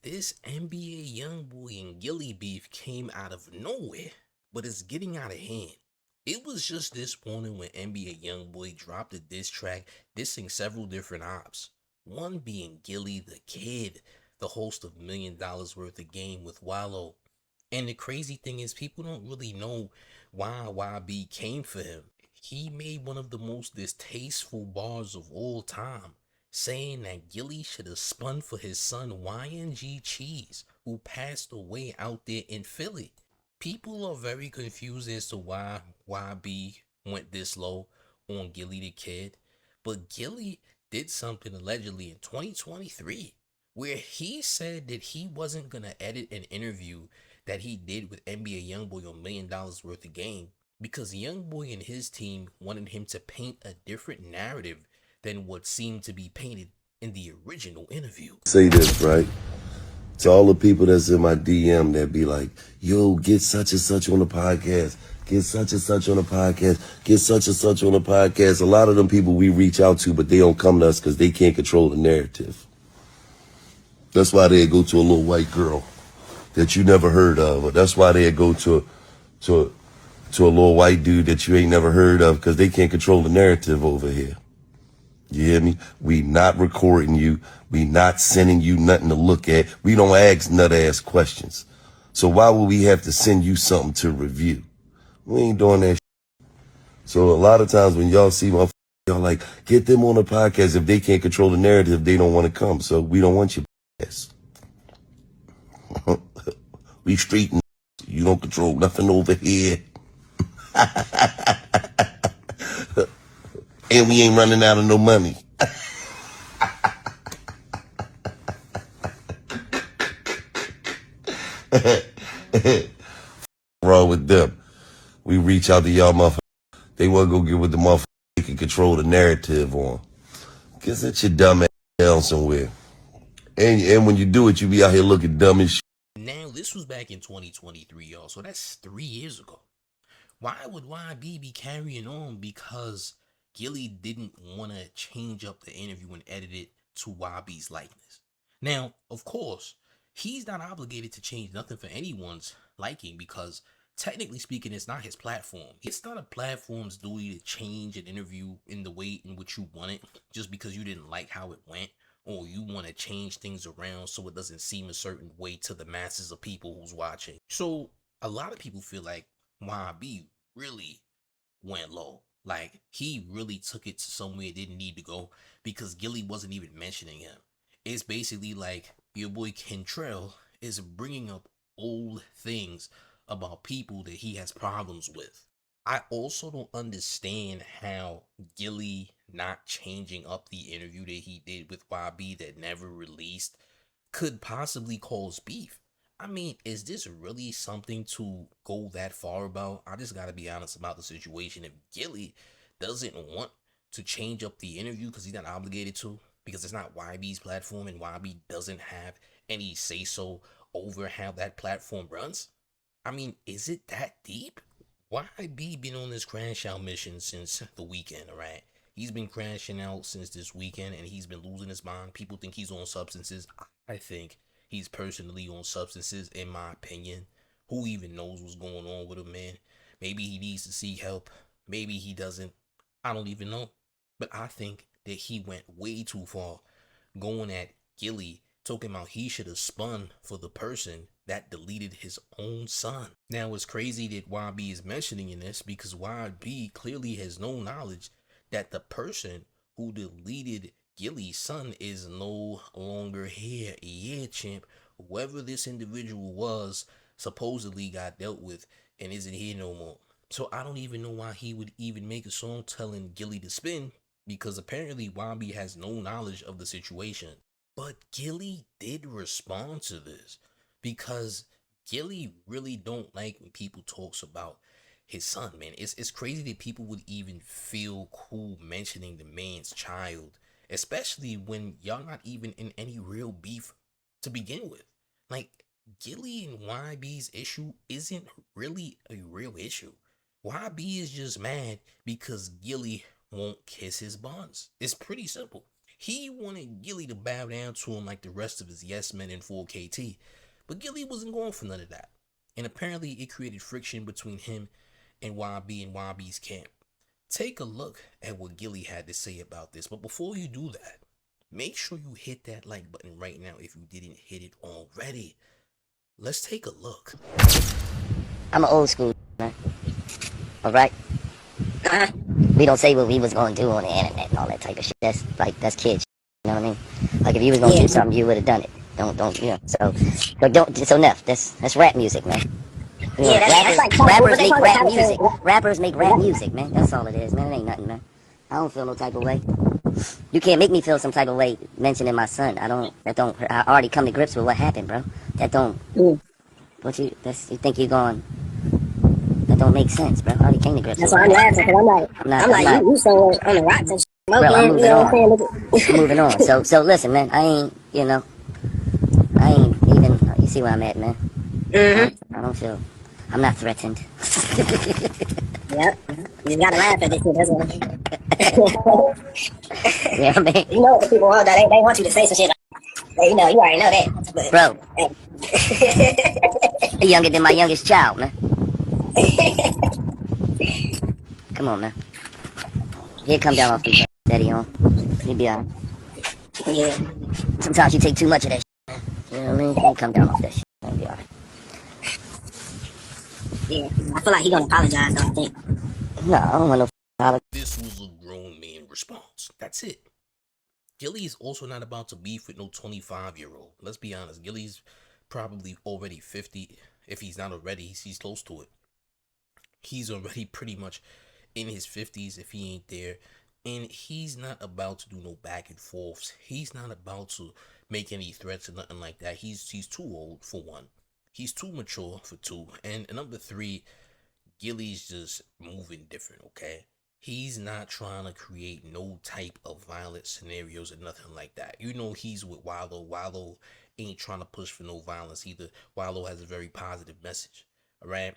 This NBA Youngboy and Gillie beef came out of nowhere, but it's getting out of hand. It was just this morning when NBA Youngboy dropped a diss track dissing several different ops. One being Gillie Da Kid, the host of $1 million worth of game with Wallow. And the crazy thing is, people don't really know why YB came for him. He made one of the most distasteful bars of all time, saying that Gillie should have spun for his son YNG Cheese, who passed away out there in Philly. People are very confused as to why YB went this low on Gillie Da Kid, but Gillie did something allegedly in 2023 where he said that he wasn't gonna edit an interview that he did with NBA Youngboy on $1 million worth of game because Youngboy and his team wanted him to paint a different narrative than what seemed to be painted in the original interview. Say this, right? To all the people that's in my DM that be like, yo, get such and such on the podcast. Get such and such on the podcast. Get such and such on the podcast. A lot of them people we reach out to, but they don't come to us because they can't control the narrative. That's why they go to a little white girl that you never heard of. Or that's why they go to a little white dude that you ain't never heard of because they can't control the narrative over here. You hear me? We not recording you. We not sending you nothing to look at. We don't ask nut-ass questions. So why would we have to send you something to review? We ain't doing that shit. So a lot of times when y'all see my y'all like, get them on the podcast. If they can't control the narrative, they don't want to come. So we don't want your ass. We street and you don't control nothing over here. And we ain't running out of no money. Wrong with them. We reach out to y'all motherfuckers. They want to go get with the motherfuckers they can control the narrative on. Get sit your dumb ass down somewhere. And when you do it, you be out here looking dumb as shit. Now, this was back in 2023, y'all, so that's 3 years ago. Why would YB be carrying on? Because Gillie didn't want to change up the interview and edit it to YB's likeness. Now, of course, he's not obligated to change nothing for anyone's liking because technically speaking, it's not his platform. It's not a platform's duty to change an interview in the way in which you want it just because you didn't like how it went or you want to change things around so it doesn't seem a certain way to the masses of people who's watching. So a lot of people feel like YB really went low. Like he really took it to somewhere it didn't need to go because Gillie wasn't even mentioning him. It's basically like your boy Kentrell is bringing up old things about people that he has problems with. I also don't understand how Gillie not changing up the interview that he did with YB that never released could possibly cause beef. I mean, is this really something to go that far about? I just gotta be honest about the situation. If Gillie doesn't want to change up the interview because he's not obligated to, because it's not YB's platform and YB doesn't have any say so over how that platform runs, I mean, is it that deep? YB been on this crash out mission since the weekend, alright? He's been crashing out since this weekend and he's been losing his mind. People think he's on substances. I think he's personally on substances, in my opinion. Who even knows what's going on with him, man? Maybe he needs to seek help. Maybe he doesn't. I don't even know. But I think that he went way too far going at Gillie, talking about he should have spun for the person that deleted his own son. Now, it's crazy that YB is mentioning in this because YB clearly has no knowledge that the person who deleted Gillie's son is no longer here. Yeah, champ. Whoever this individual was supposedly got dealt with and isn't here no more. So I don't even know why he would even make a song telling Gillie to spin because apparently YB has no knowledge of the situation. But Gillie did respond to this because Gillie really don't like when people talks about his son, man. It's crazy that people would even feel cool mentioning the man's child, especially when y'all not even in any real beef to begin with. Like, Gillie and YB's issue isn't really a real issue. YB is just mad because Gillie won't kiss his buns. It's pretty simple. He wanted Gillie to bow down to him like the rest of his yes men in 4KT, but Gillie wasn't going for none of that. And apparently it created friction between him and YB and YB's camp. Take a look at what Gillie had to say about this, but before you do that, make sure you hit that like button right now if you didn't hit it already. Let's take a look. I'm an old school man. Alright? We don't say what we was gonna do on the internet and all that type of shit. That's kid shit. You know what I mean? Like if you was gonna do something, you would have done it. Don't you know? So Neff, that's rap music, man. You know, that's like rappers make rap music. Rappers make rap music, man. That's all it is, man. It ain't nothing, man. I don't feel no type of way. You can't make me feel some type of way mentioning my son. I already come to grips with what happened, bro. That don't, you think you're going, that don't make sense, bro. I already came to grips with it. That's why I'm laughing, because I'm like, you so on the rocks and shit. Bro, I'm moving on. I'm moving on. So listen, man, I ain't even, you see where I'm at, man. I don't feel, I'm not threatened. Yep. You gotta laugh at this shit, that's what. Yeah, I mean. You know what the people want, they want you to say some shit like, you already know that. But, bro. Hey. You're younger than my youngest child, man. Come on, man. He'll come down off these steady on. He'll be alright. Yeah. Sometimes you take too much of that shit, man. You know what I mean? He'll come down off that shit. He'll be alright. Yeah, I feel like he gonna apologize, though, I think. No, I don't want no apology. This was a grown man response. That's it. Gillie is also not about to beef with no 25-year-old. Let's be honest. Gillie's probably already 50. If he's not already, he's close to it. He's already pretty much in his 50s if he ain't there. And he's not about to do no back and forths. He's not about to make any threats or nothing like that. He's too old, for one. He's too mature, for two. And number three, Gillie's just moving different, okay? He's not trying to create no type of violent scenarios or nothing like that. You know he's with Wallow. Wallow ain't trying to push for no violence either. Wallow has a very positive message, alright?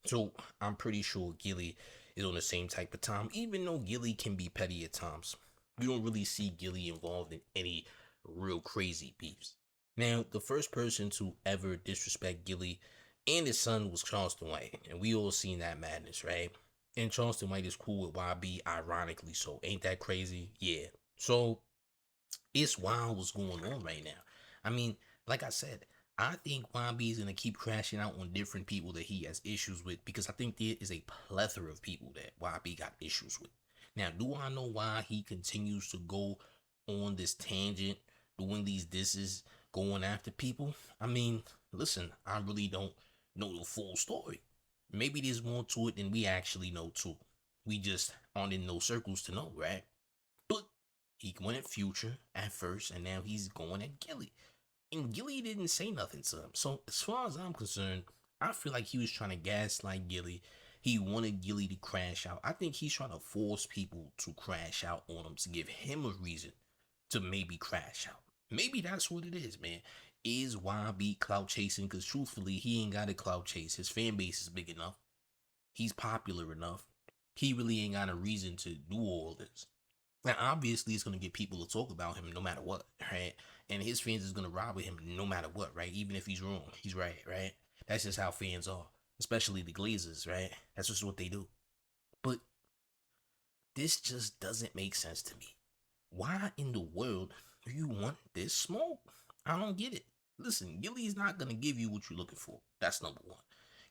So I'm pretty sure Gillie is on the same type of time, even though Gillie can be petty at times. You don't really see Gillie involved in any real crazy beefs. Now, the first person to ever disrespect Gillie and his son was Charleston White, and we all seen that madness, right? And Charleston White is cool with YB, ironically so. Ain't that crazy? Yeah. So it's wild what's going on right now. I mean, like I said, I think YB is gonna keep crashing out on different people that he has issues with, because I think there is a plethora of people that YB got issues with. Now, do I know why he continues to go on this tangent, doing these disses, going after people? I mean, listen, I really don't know the full story. Maybe there's more to it than we actually know too. We just aren't in those circles to know, right? But he went at Future at first, and now he's going at Gillie. And Gillie didn't say nothing to him. So as far as I'm concerned, I feel like he was trying to gaslight Gillie. He wanted Gillie to crash out. I think he's trying to force people to crash out on him to give him a reason to maybe crash out. Maybe that's what it is, man. Is YB clout chasing? Because truthfully, he ain't got a clout chase. His fan base is big enough. He's popular enough. He really ain't got a reason to do all this. Now, obviously, it's going to get people to talk about him no matter what, right? And his fans is going to ride with him no matter what, right? Even if he's wrong, he's right, right? That's just how fans are, especially the Glazers, right? That's just what they do. But this just doesn't make sense to me. Why in the world do you want this smoke? I don't get it. Listen, Gillie's not going to give you what you're looking for. That's number one.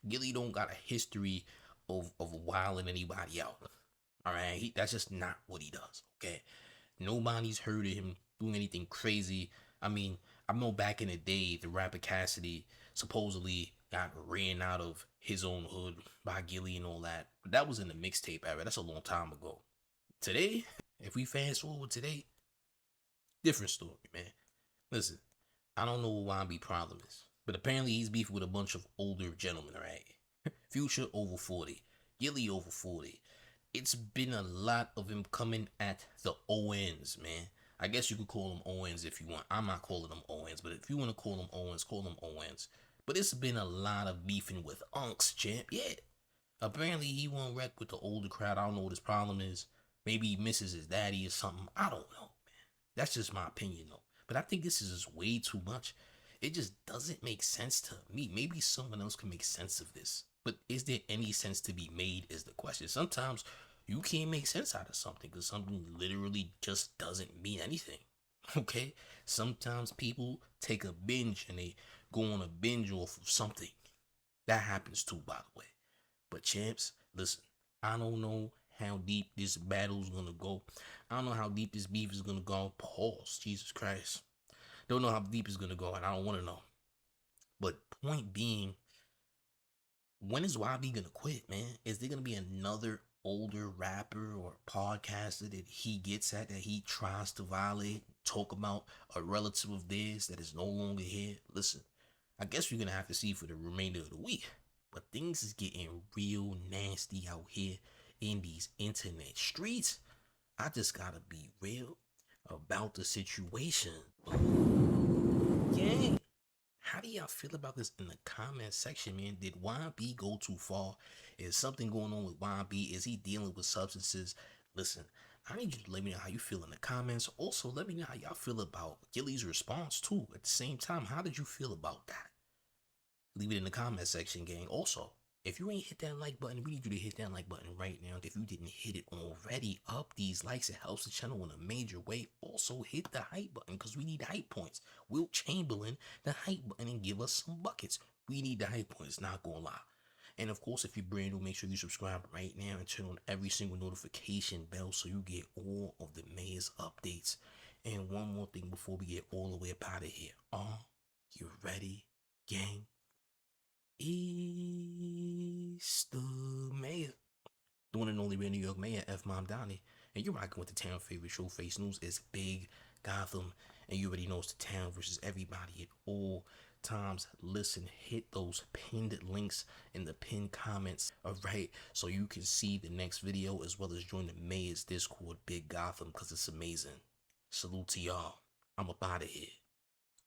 Gillie don't got a history of wilding anybody out. All right, that's just not what he does. Okay, nobody's heard of him doing anything crazy. I mean, I know back in the day, the rapper Cassidy supposedly got ran out of his own hood by Gillie and all that. But that was in the mixtape era. That's a long time ago. Today, if we fast forward today, different story, man. Listen, I don't know what YB problem is, but apparently he's beefing with a bunch of older gentlemen, right? Future over 40, Gillie over 40. It's been a lot of him coming at the ONs, man. I guess you could call them ONs if you want. I'm not calling them ONs, but if you want to call them ONs, call them ONs. But it's been a lot of beefing with Unks, champ. Yeah. Apparently he won't wreck with the older crowd. I don't know what his problem is. Maybe he misses his daddy or something. I don't know, man. That's just my opinion though. But I think this is just way too much. It just doesn't make sense to me. Maybe someone else can make sense of this. But is there any sense to be made is the question. Sometimes you can't make sense out of something because something literally just doesn't mean anything. Okay? Sometimes people take a binge and they go on a binge off of something. That happens too, by the way. But champs, listen, I don't know how deep this battle's gonna go. I don't know how deep this beef is gonna go. Pause. Jesus Christ. Don't know how deep it's gonna go, and I don't wanna know. But point being, when is YB gonna quit, man? Is there gonna be another older rapper or podcaster that he gets at that he tries to violate, talk about a relative of theirs that is no longer here? Listen, I guess we're gonna have to see for the remainder of the week. But things is getting real nasty out here in these internet streets. I just gotta be real about the situation. Gang, how do y'all feel about this in the comment section, man? Did YB go too far? Is something going on with YB? Is he dealing with substances? Listen, I need you to let me know how you feel in the comments. Also, let me know how y'all feel about Gillie's response too. At the same time, how did you feel about that? Leave it in the comment section, gang. Also, if you ain't hit that like button, we need you to hit that like button right now. If you didn't hit it already, up these likes. It helps the channel in a major way. Also, hit the hype button because we need hype points. Will Chamberlain, the hype button, and give us some buckets. We need the hype points, not gonna lie. And of course, if you're brand new, make sure you subscribe right now and turn on every single notification bell so you get all of the mayor's updates. And one more thing before we get all the way up out of here. Are you ready, gang? It's the mayor, the one and only real New York mayor, F. Mom Donnie, and you're rocking with the town favorite Showface News. It's Big Gotham, and you already know it's the town versus everybody at all times. Listen, hit those pinned links in the pinned comments, alright, so you can see the next video as well as join the mayor's Discord, Big Gotham, because it's amazing. Salute to y'all. I'm up out of here.